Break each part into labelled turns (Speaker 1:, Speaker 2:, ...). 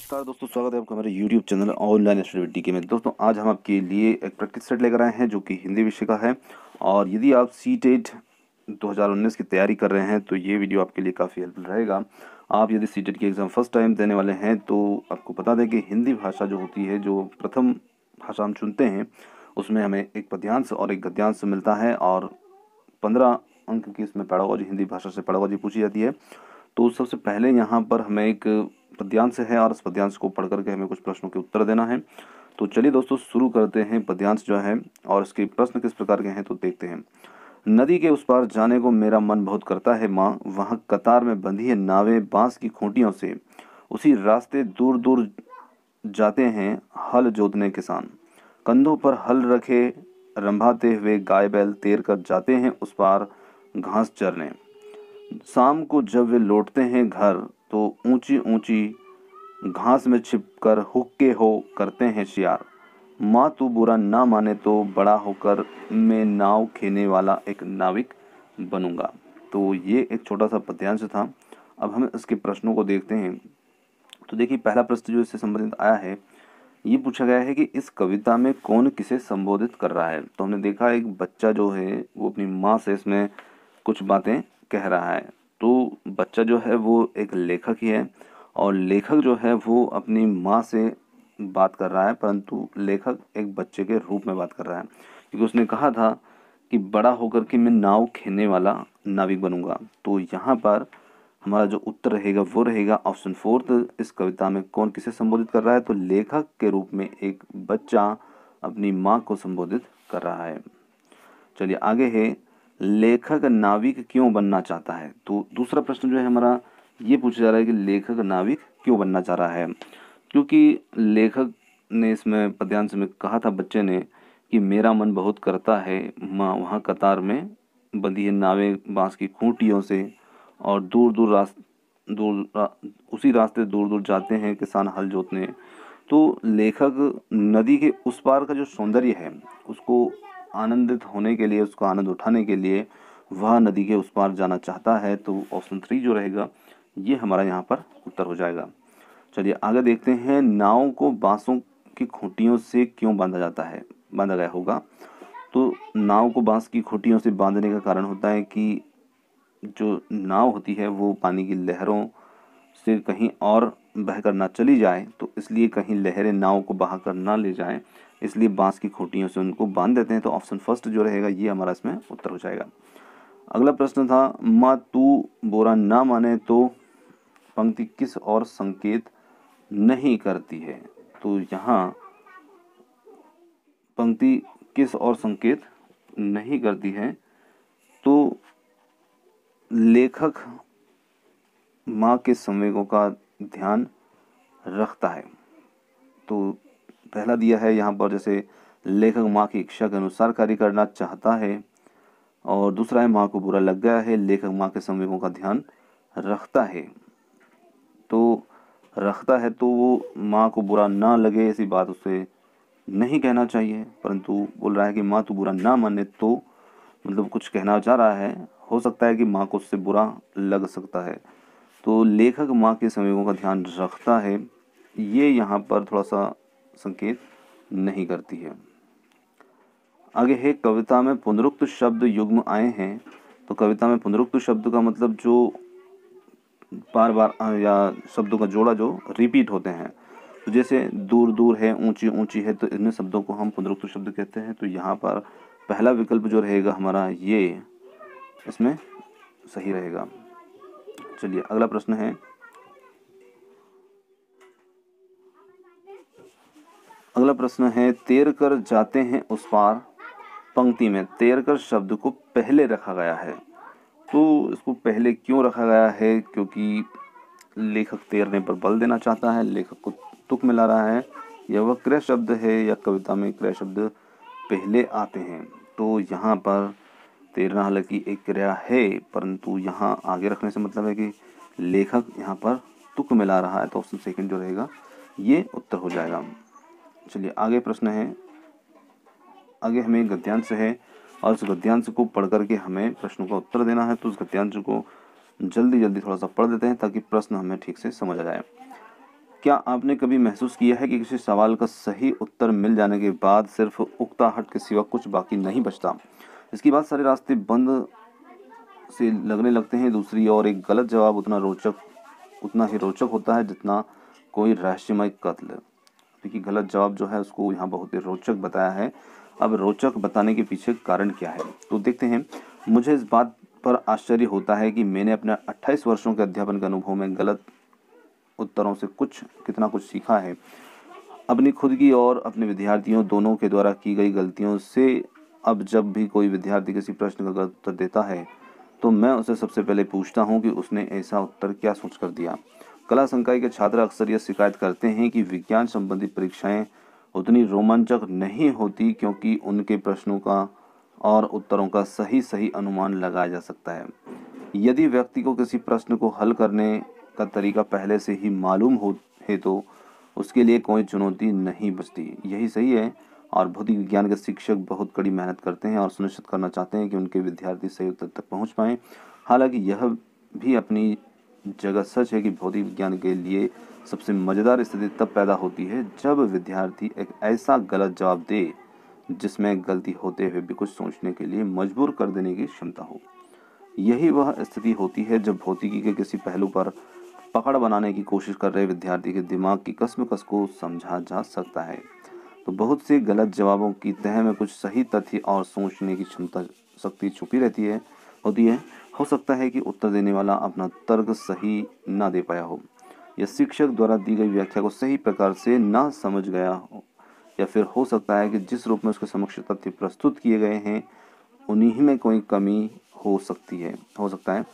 Speaker 1: नमस्कार दोस्तों, स्वागत है आपका हमारे YouTube चैनल ऑनलाइन स्टडी में। दोस्तों आज हम आपके लिए एक प्रैक्टिस सेट लेकर आए हैं जो कि हिंदी विषय का है। और यदि आप सीटेट 2019 की तैयारी कर रहे हैं तो ये वीडियो आपके लिए काफ़ी हेल्पफुल रहेगा। आप यदि सीटेट की एग्ज़ाम फर्स्ट टाइम देने वाले हैं तो आपको बता दें कि हिंदी भाषा जो होती है, जो प्रथम भाषा हम चुनते हैं, उसमें हमें एक पद्यांश और एक गद्यांश मिलता है और 15 अंक की इसमें पैडागोजी, हिंदी भाषा से पैडागोजी पूछी जाती है। तो सबसे पहले यहाँ पर हमें एक पद्यांश है और इस पद्यांश को पढ़ करके हमें कुछ प्रश्नों के उत्तर देना है। तो चलिए दोस्तों शुरू करते हैं। पद्यांश जो है और इसके प्रश्न किस प्रकार के हैं तो देखते हैं। नदी के उस पार जाने को मेरा मन बहुत करता है माँ, वहाँ कतार में बंधी है नावें बांस की खूंटियों से, उसी रास्ते दूर दूर जाते हैं हल जोतने किसान, कंधों पर हल रखे रंभाते हुए गाय बैल तैर कर जाते हैं उस पार घास चरने। शाम को जब वे लौटते हैं घर तो ऊंची ऊंची घास में छिपकर हुक्के हो करते हैं शियार। माँ तू बुरा ना माने तो बड़ा होकर मैं नाव खेने वाला एक नाविक बनूंगा। तो ये एक छोटा सा पद्यांश था। अब हम इसके प्रश्नों को देखते हैं। तो देखिए, पहला प्रश्न जो इससे संबंधित आया है, ये पूछा गया है कि इस कविता में कौन किसे संबोधित कर रहा है। तो हमने देखा एक बच्चा जो है वो अपनी माँ से इसमें कुछ बातें कह रहा है। तो बच्चा जो है वो एक लेखक ही है और लेखक जो है वो अपनी माँ से बात कर रहा है, परंतु लेखक एक बच्चे के रूप में बात कर रहा है, क्योंकि उसने कहा था कि बड़ा होकर के मैं नाव खेने वाला नाविक बनूंगा। तो यहाँ पर हमारा जो उत्तर रहेगा वो रहेगा ऑप्शन फोर्थ। इस कविता में कौन किसे संबोधित कर रहा है तो लेखक के रूप में एक बच्चा अपनी माँ को संबोधित कर रहा है। चलिए आगे है, लेखक नाविक क्यों बनना चाहता है। तो दूसरा प्रश्न जो है हमारा ये पूछा जा रहा है कि लेखक नाविक क्यों बनना चाह रहा है। क्योंकि लेखक ने इसमें पद्यांश में कहा था बच्चे ने कि मेरा मन बहुत करता है माँ, वहाँ कतार में बंधी है नावें बांस की खूंटियों से और उसी रास्ते दूर दूर जाते हैं किसान हल जोतने। तो लेखक नदी के उस पार का जो सौंदर्य है उसको आनंदित होने के लिए, उसका आनंद उठाने के लिए वह नदी के उस पार जाना चाहता है। तो ऑप्शन 3 जो रहेगा ये हमारा यहाँ पर उत्तर हो जाएगा। चलिए आगे देखते हैं, नाव को बांसों की खूंटियों से क्यों बांधा गया होगा। तो नाव को बांस की खूंटियों से बांधने का कारण होता है कि जो नाव होती है वो पानी की लहरों से कहीं और बहकर ना चली जाए, तो इसलिए कहीं लहरें नाव को बहाकर ना ले जाएं, इसलिए बांस की खूंटियों से उनको बांध देते हैं। तो ऑप्शन फर्स्ट जो रहेगा ये हमारा इसमें उत्तर हो जाएगा। अगला प्रश्न था, माँ तू बुरा ना माने तो पंक्ति किस और संकेत नहीं करती है। तो यहाँ पंक्ति किस और संकेत नहीं करती है तो लेखक माँ के संवेगों का ध्यान रखता है। तो पहला दिया है यहाँ पर, जैसे लेखक माँ की इच्छा के अनुसार कार्य करना चाहता है, और दूसरा है माँ को बुरा लग गया है, लेखक माँ के संवेगों का ध्यान रखता है। तो रखता है तो वो माँ को बुरा ना लगे ऐसी बात उसे नहीं कहना चाहिए, परंतु बोल रहा है कि माँ तू बुरा ना माने, तो मतलब कुछ कहना चाह रहा है। हो सकता है कि माँ को उससे बुरा लग सकता है। तो लेखक माँ के संवेगों का ध्यान रखता है, ये यहाँ पर थोड़ा सा संकेत नहीं करती है। आगे है, कविता में पुनरुक्त शब्द युग्म आए हैं। तो कविता में पुनरुक्त शब्द का मतलब जो बार बार या शब्दों का जोड़ा जो रिपीट होते हैं। तो जैसे दूर दूर है, ऊंची ऊंची है, तो इन शब्दों को हम पुनरुक्त शब्द कहते हैं। तो यहाँ पर पहला विकल्प जो रहेगा हमारा ये इसमें सही रहेगा। चलिए अगला प्रश्न है, तैर कर जाते हैं उस पार। पंक्ति में तैर कर शब्द को पहले रखा गया है। तो इसको पहले क्यों रखा गया है, क्योंकि लेखक तैरने पर बल देना चाहता है, लेखक को तुक मिला रहा है, या वह क्रय शब्द है या कविता में क्रय शब्द पहले आते हैं। तो यहाँ पर तैरना हालांकि एक क्रिया है, परंतु यहाँ आगे रखने से मतलब है कि लेखक यहाँ पर तुक मिला रहा है। तो ऑप्शन सेकंड जो रहेगा ये उत्तर हो जाएगा। चलिए आगे प्रश्न है, आगे हमें गद्यांश है और उस गद्यांश को पढ़ करके हमें प्रश्नों का उत्तर देना है। तो उस गद्यांश को जल्दी जल्दी थोड़ा सा पढ़ देते हैं ताकि प्रश्न हमें ठीक से समझ आ जाए। क्या आपने कभी महसूस किया है कि किसी सवाल का सही उत्तर मिल जाने के बाद सिर्फ उकताहट के सिवा कुछ बाकी नहीं बचता? इसके बाद सारे रास्ते बंद से लगने लगते हैं। दूसरी ओर एक गलत जवाब उतना ही रोचक होता है जितना कोई रहस्यमय कत्ल। देखिए, गलत जवाब जो है उसको यहाँ बहुत ही रोचक बताया है। अब रोचक बताने के पीछे कारण क्या है तो देखते हैं। मुझे इस बात पर आश्चर्य होता है कि मैंने अपने 28 वर्षों के अध्यापन के अनुभव में गलत उत्तरों से कितना कुछ सीखा है। अपनी खुद की और अपने विद्यार्थियों दोनों के द्वारा की गई गलतियों से अब जब भी कोई विद्यार्थी किसी प्रश्न का गलत उत्तर देता है तो मैं उसे सबसे पहले पूछता हूं कि उसने ऐसा उत्तर क्या सोचकर दिया। कला संकाय के छात्र अक्सर यह शिकायत करते हैं कि विज्ञान संबंधी परीक्षाएं उतनी रोमांचक नहीं होती क्योंकि उनके प्रश्नों का और उत्तरों का सही सही अनुमान लगाया जा सकता है। यदि व्यक्ति को किसी प्रश्न को हल करने का तरीका पहले से ही मालूम हो है तो उसके लिए कोई चुनौती नहीं बचती। यही सही है। और भौतिक विज्ञान के शिक्षक बहुत कड़ी मेहनत करते हैं और सुनिश्चित करना चाहते हैं कि उनके विद्यार्थी सही उत्तर तक पहुंच पाएं। हालांकि यह भी अपनी जगह सच है कि भौतिक विज्ञान के लिए सबसे मज़ेदार स्थिति तब पैदा होती है जब विद्यार्थी एक ऐसा गलत जवाब दे जिसमें गलती होते हुए भी कुछ सोचने के लिए मजबूर कर देने की क्षमता हो। यही वह स्थिति होती है जब भौतिकी के किसी पहलू पर पकड़ बनाने की कोशिश कर रहे विद्यार्थी के दिमाग की कसमकस को समझा जा सकता है। तो बहुत से गलत जवाबों की तह में कुछ सही तथ्य और सोचने की क्षमता शक्ति छुपी होती है। हो सकता है कि उत्तर देने वाला अपना तर्क सही ना दे पाया हो, या शिक्षक द्वारा दी गई व्याख्या को सही प्रकार से ना समझ गया हो, या फिर हो सकता है कि जिस रूप में उसके समक्ष तथ्य प्रस्तुत किए गए हैं उन्हीं में कोई कमी हो सकता है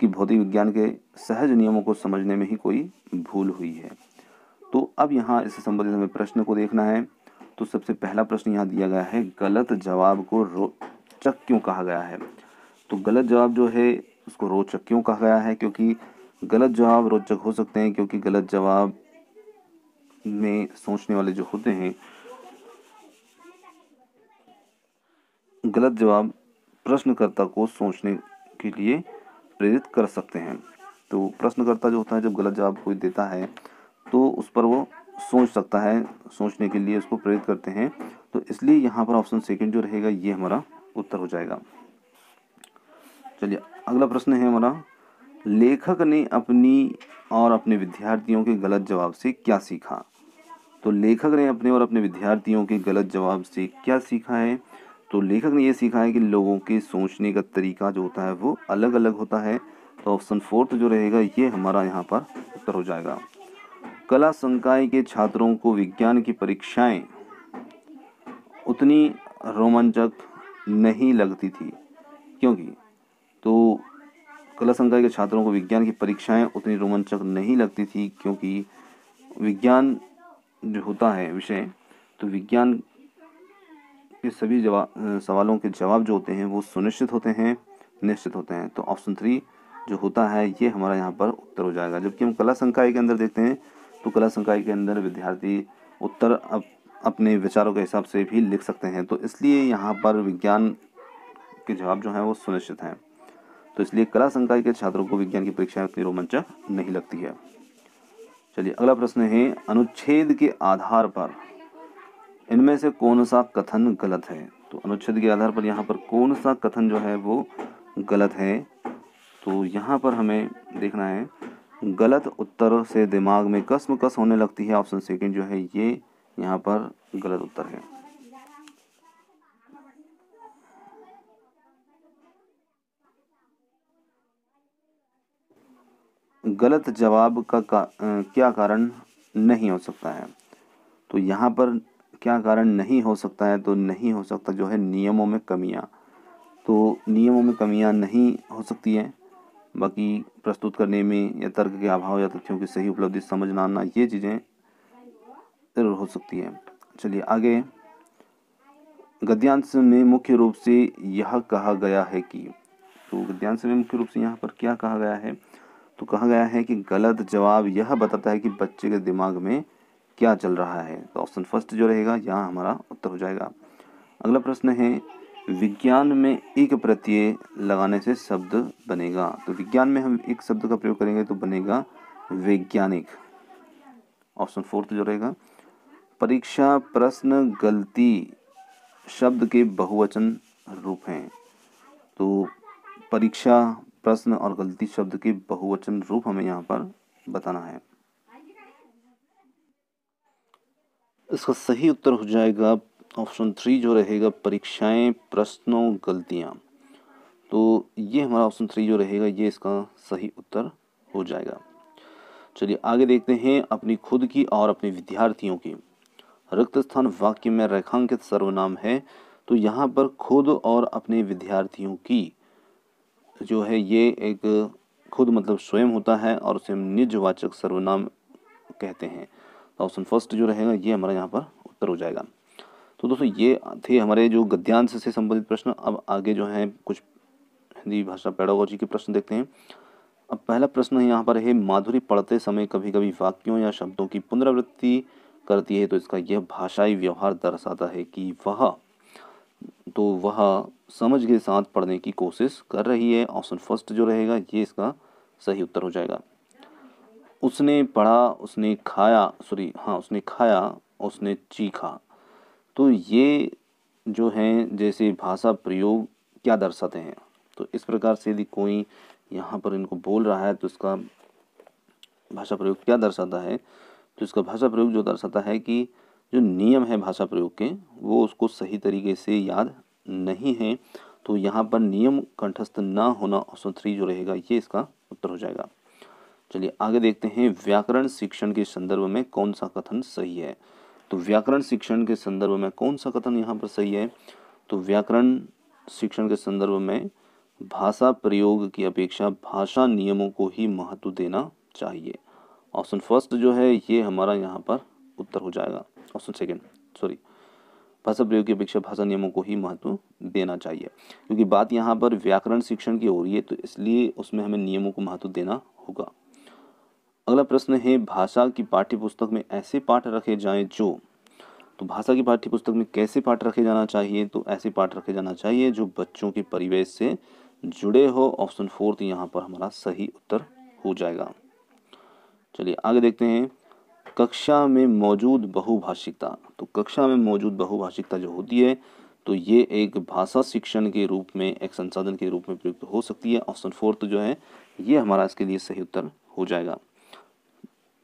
Speaker 1: कि भौतिक विज्ञान के सहज नियमों को समझने में ही कोई भूल हुई है। तो अब यहाँ इससे संबंधित हमें प्रश्न को देखना है। तो सबसे पहला प्रश्न यहाँ दिया गया है, गलत जवाब को रोचक क्यों कहा गया है? तो गलत जवाब जो है उसको रोचक क्यों कहा गया है? क्योंकि गलत जवाब रोचक हो सकते हैं क्योंकि गलत जवाब में सोचने वाले जो होते हैं, गलत जवाब प्रश्नकर्ता को सोचने के लिए प्रेरित कर सकते हैं। तो प्रश्नकर्ता जो होता है जब गलत जवाब कोई देता है तो उस पर वो सोच सकता है, सोचने के लिए उसको प्रेरित करते हैं। तो इसलिए यहाँ पर ऑप्शन सेकंड जो रहेगा ये हमारा उत्तर हो जाएगा। चलिए, अगला प्रश्न है हमारा, लेखक ने अपनी और अपने विद्यार्थियों के गलत जवाब से क्या सीखा? तो लेखक ने अपने और अपने विद्यार्थियों के गलत जवाब से क्या सीखा है? तो लेखक ने ये सीखा है कि लोगों के सोचने का तरीका जो होता है वो अलग अलग होता है। तो ऑप्शन फोर्थ जो रहेगा ये हमारा यहाँ पर उत्तर हो जाएगा। कला संकाय के छात्रों को विज्ञान की परीक्षाएं उतनी रोमांचक नहीं लगती थी क्योंकि तो कला संकाय के छात्रों को विज्ञान की परीक्षाएं उतनी रोमांचक नहीं लगती थी क्योंकि विज्ञान जो होता है विषय, तो विज्ञान के सभी सवालों के जवाब जो होते हैं वो सुनिश्चित होते हैं, निश्चित होते हैं। तो ऑप्शन 3 जो होता है ये हमारा यहाँ पर उत्तर हो जाएगा। जबकि हम कला संकाय के अंदर देखते हैं तो कला संकाय के अंदर विद्यार्थी उत्तर अपने विचारों के हिसाब से भी लिख सकते हैं। तो इसलिए यहाँ पर विज्ञान के जवाब जो हैं वो सुनिश्चित हैं। तो इसलिए कला संकाय के छात्रों को विज्ञान की परीक्षाएं उतनी रोमांचक नहीं लगती है। चलिए, अगला प्रश्न है, अनुच्छेद के आधार पर इनमें से कौन सा कथन गलत है? तो अनुच्छेद के आधार पर यहाँ पर कौन सा कथन जो है वो गलत है? तो यहाँ पर हमें देखना है, गलत उत्तर से दिमाग में कसमकस होने लगती है। ऑप्शन सेकंड जो है ये यहाँ पर गलत उत्तर है। गलत जवाब का क्या कारण नहीं हो सकता है? तो यहाँ पर क्या कारण नहीं हो सकता है? तो नहीं हो सकता जो है नियमों में कमियाँ। तो नियमों में कमियाँ नहीं हो सकती हैं, बाकी प्रस्तुत करने में या तर्क के अभाव या तथ्यों की सही उपलब्धि समझ ना आना, ये चीज़ें जरूर हो सकती हैं। चलिए आगे, गद्यांश में मुख्य रूप से यह कहा गया है कि, तो गद्यांश में मुख्य रूप से यहाँ पर क्या कहा गया है? तो कहा गया है कि गलत जवाब यह बताता है कि बच्चे के दिमाग में क्या चल रहा है। तो ऑप्शन फर्स्ट जो रहेगा यहाँ हमारा उत्तर हो जाएगा। अगला प्रश्न है, विज्ञान में एक प्रत्यय लगाने से शब्द बनेगा। तो विज्ञान में हम एक शब्द का प्रयोग करेंगे तो बनेगा वैज्ञानिक। ऑप्शन फोर्थ जो रहेगा। परीक्षा प्रश्न गलती शब्द के बहुवचन रूप हैं। तो परीक्षा प्रश्न और गलती शब्द के बहुवचन रूप हमें यहाँ पर बताना है। इसका सही उत्तर हो जाएगा ऑप्शन 3 जो रहेगा, परीक्षाएं प्रश्नों गलतियां। तो ये हमारा ऑप्शन 3 जो रहेगा ये इसका सही उत्तर हो जाएगा। चलिए आगे देखते हैं। अपनी खुद की और अपने विद्यार्थियों की रिक्त स्थान वाक्य में रेखांकित सर्वनाम है। तो यहाँ पर खुद और अपने विद्यार्थियों की जो है ये एक खुद मतलब स्वयं होता है और उसे हम निजवाचक सर्वनाम कहते हैं। तो ऑप्शन फर्स्ट जो रहेगा ये हमारा यहाँ पर उत्तर हो जाएगा। तो दोस्तों ये थे हमारे जो गद्यांश से संबंधित प्रश्न। अब आगे जो है कुछ हिंदी भाषा पेडागोजी के प्रश्न देखते हैं। अब पहला प्रश्न यहाँ पर है, माधुरी पढ़ते समय कभी कभी वाक्यों या शब्दों की पुनरावृत्ति करती है, तो इसका यह भाषाई व्यवहार दर्शाता है कि वह समझ के साथ पढ़ने की कोशिश कर रही है। ऑप्शन फर्स्ट जो रहेगा ये इसका सही उत्तर हो जाएगा। उसने पढ़ा, उसने खाया, उसने चीखा। तो ये जो हैं जैसे भाषा प्रयोग क्या दर्शाते हैं। तो इस प्रकार से यदि कोई यहाँ पर इनको बोल रहा है तो इसका भाषा प्रयोग क्या दर्शाता है। तो इसका भाषा प्रयोग जो दर्शाता है कि जो नियम है भाषा प्रयोग के वो उसको सही तरीके से याद नहीं है। तो यहाँ पर नियम कंठस्थ ना होना ऑप्शन 3 जो रहेगा ये इसका उत्तर हो जाएगा। चलिए आगे देखते हैं। व्याकरण शिक्षण के संदर्भ में कौन सा कथन सही है। तो व्याकरण शिक्षण के संदर्भ में कौन सा कथन यहाँ पर सही है। तो व्याकरण शिक्षण के संदर्भ में भाषा प्रयोग की अपेक्षा भाषा नियमों को ही महत्व देना चाहिए। ऑप्शन फर्स्ट जो है ये हमारा यहाँ पर उत्तर हो जाएगा। ऑप्शन सेकेंड भाषा प्रयोग की अपेक्षा भाषा नियमों को ही महत्व देना चाहिए, क्योंकि बात यहाँ पर व्याकरण शिक्षण की हो रही है तो इसलिए उसमें हमें नियमों को महत्व देना होगा। अगला प्रश्न है, भाषा की पाठ्यपुस्तक में ऐसे पाठ रखे जाएं जो तो भाषा की पाठ्यपुस्तक में कैसे पाठ रखे जाना चाहिए। तो ऐसे पाठ रखे जाना चाहिए जो बच्चों के परिवेश से जुड़े हो। ऑप्शन फोर्थ यहाँ पर हमारा सही उत्तर हो जाएगा। चलिए आगे देखते हैं। कक्षा में मौजूद बहुभाषिकता। तो कक्षा में मौजूद बहुभाषिकता जो होती है तो ये एक भाषा शिक्षण के रूप में एक संसाधन के रूप में प्रयुक्त हो सकती है। ऑप्शन फोर्थ जो है ये हमारा इसके लिए सही उत्तर हो जाएगा।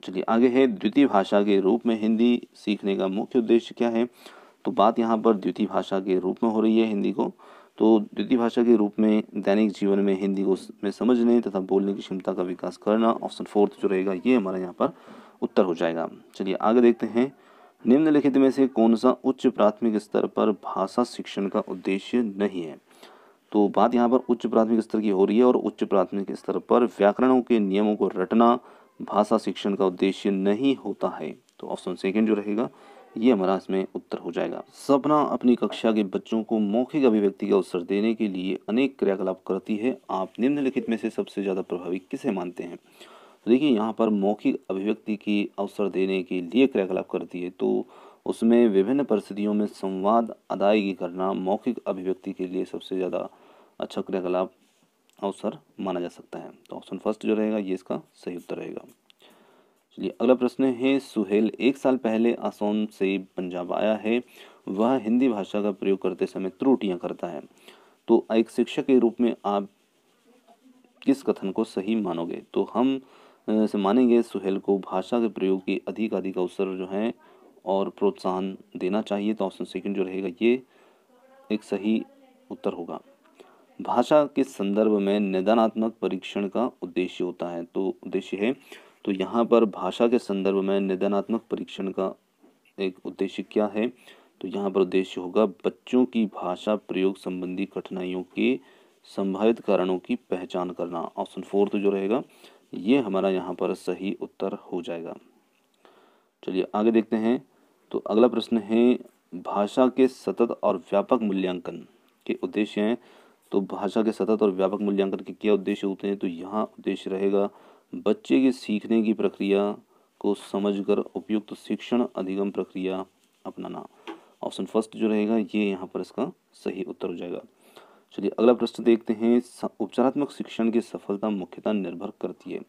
Speaker 1: चलिए आगे है, द्वितीय भाषा के रूप में हिंदी सीखने का मुख्य उद्देश्य क्या है। तो बात यहाँ पर द्वितीय भाषा के रूप में हो रही है हिंदी को। तो द्वितीय भाषा के रूप में दैनिक जीवन में हिंदी को में समझने तथा बोलने की क्षमता का विकास करना। ऑप्शन फोर्थ जो रहेगा ये हमारा यहाँ पर उत्तर हो जाएगा। चलिए आगे देखते हैं। निम्नलिखित में से कौन सा उच्च प्राथमिक स्तर पर भाषा शिक्षण का उद्देश्य नहीं है। तो बात यहाँ पर उच्च प्राथमिक स्तर की हो रही है और उच्च प्राथमिक स्तर पर व्याकरणों के नियमों को रटना भाषा शिक्षण का उद्देश्य नहीं होता है। तो ऑप्शन सेकंड जो रहेगा ये हमारा इसमें उत्तर हो जाएगा। सपना अपनी कक्षा के बच्चों को मौखिक अभिव्यक्ति का अवसर देने के लिए अनेक क्रियाकलाप करती है। आप निम्नलिखित में से सबसे ज़्यादा प्रभावी किसे मानते हैं। तो देखिए यहाँ पर मौखिक अभिव्यक्ति की अवसर देने के लिए क्रियाकलाप करती है तो उसमें विभिन्न परिस्थितियों में संवाद अदायगी करना मौखिक अभिव्यक्ति के लिए सबसे ज़्यादा अच्छा क्रियाकलाप अवसर माना जा सकता है। तो ऑप्शन फर्स्ट जो रहेगा ये इसका सही उत्तर रहेगा। चलिए अगला प्रश्न है, सुहेल 1 साल पहले असम से पंजाब आया है। वह हिंदी भाषा का प्रयोग करते समय त्रुटियां करता है। तो एक शिक्षक के रूप में आप किस कथन को सही मानोगे। तो हम से मानेंगे सुहेल को भाषा के प्रयोग की अधिक अवसर जो है और प्रोत्साहन देना चाहिए। तो ऑप्शन सेकंड जो रहेगा ये एक सही उत्तर होगा। भाषा के संदर्भ में निदानात्मक परीक्षण का उद्देश्य होता है। तो उद्देश्य है तो यहाँ पर भाषा के संदर्भ में निदानात्मक परीक्षण का एक उद्देश्य क्या है। तो यहाँ पर उद्देश्य होगा बच्चों की भाषा प्रयोग संबंधी कठिनाइयों के संभावित कारणों की पहचान करना। ऑप्शन फोर्थ जो रहेगा ये हमारा यहाँ पर सही उत्तर हो जाएगा। चलिए आगे देखते हैं। तो अगला प्रश्न है, भाषा के सतत और व्यापक मूल्यांकन के उद्देश्य हैं। तो भाषा के सतत और व्यापक मूल्यांकन के क्या उद्देश्य होते हैं। तो यहाँ उद्देश्य रहेगा बच्चे के सीखने की प्रक्रिया को समझकर उपयुक्त शिक्षण अधिगम प्रक्रिया अपनाना। ऑप्शन फर्स्ट जो रहेगा ये यहाँ पर इसका सही उत्तर हो जाएगा। चलिए अगला प्रश्न देखते हैं। उपचारात्मक शिक्षण की सफलता मुख्यतः निर्भर करती है।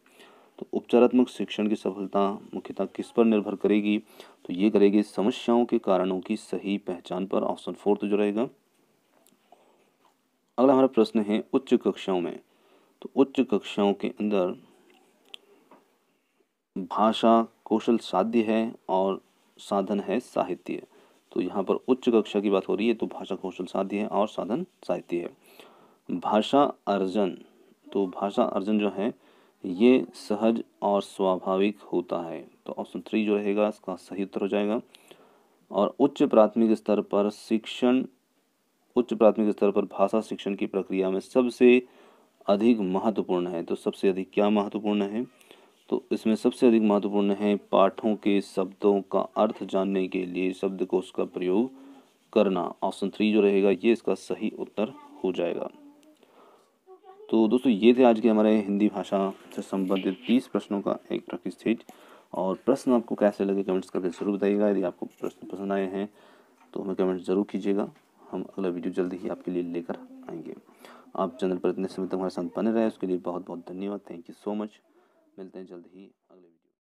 Speaker 1: तो उपचारात्मक शिक्षण की सफलता मुख्यतः किस पर निर्भर करेगी? तो ये करेगी समस्याओं के कारणों की सही पहचान पर। ऑप्शन 4 जो रहेगा। अगला हमारा प्रश्न है उच्च कक्षाओं में। तो उच्च कक्षाओं के अंदर भाषा कौशल साध्य है और साधन है साहित्य। तो यहाँ पर उच्च कक्षा की बात हो रही है तो भाषा कौशल साध्य है और साधन साहित्य है। भाषा अर्जन, तो भाषा अर्जन जो है ये सहज और स्वाभाविक होता है। तो ऑप्शन 3 जो रहेगा इसका सही उत्तर हो जाएगा। और उच्च प्राथमिक स्तर पर भाषा शिक्षण की प्रक्रिया में सबसे अधिक महत्वपूर्ण है। तो सबसे अधिक क्या महत्वपूर्ण है? तो इसमें सबसे अधिक महत्वपूर्ण है पाठों के शब्दों का अर्थ जानने के लिए शब्दकोश का प्रयोग करना। ऑप्शन 3 जो रहेगा ये इसका सही उत्तर हो जाएगा। तो दोस्तों ये थे आज के हमारे हिंदी भाषा से संबंधित 30 प्रश्नों का एक प्रैक्टिस सेट। और प्रश्न आपको कैसे लगे कमेंट्स करके ज़रूर बताइएगा। यदि आपको प्रश्न पसंद आए हैं तो हमें कमेंट ज़रूर कीजिएगा। हम अगला वीडियो जल्दी ही आपके लिए लेकर आएंगे। आप चैनल पर इतने समय तक हमारे साथ बने रहे उसके लिए बहुत बहुत धन्यवाद। Thank you so much. मिलते हैं जल्द ही।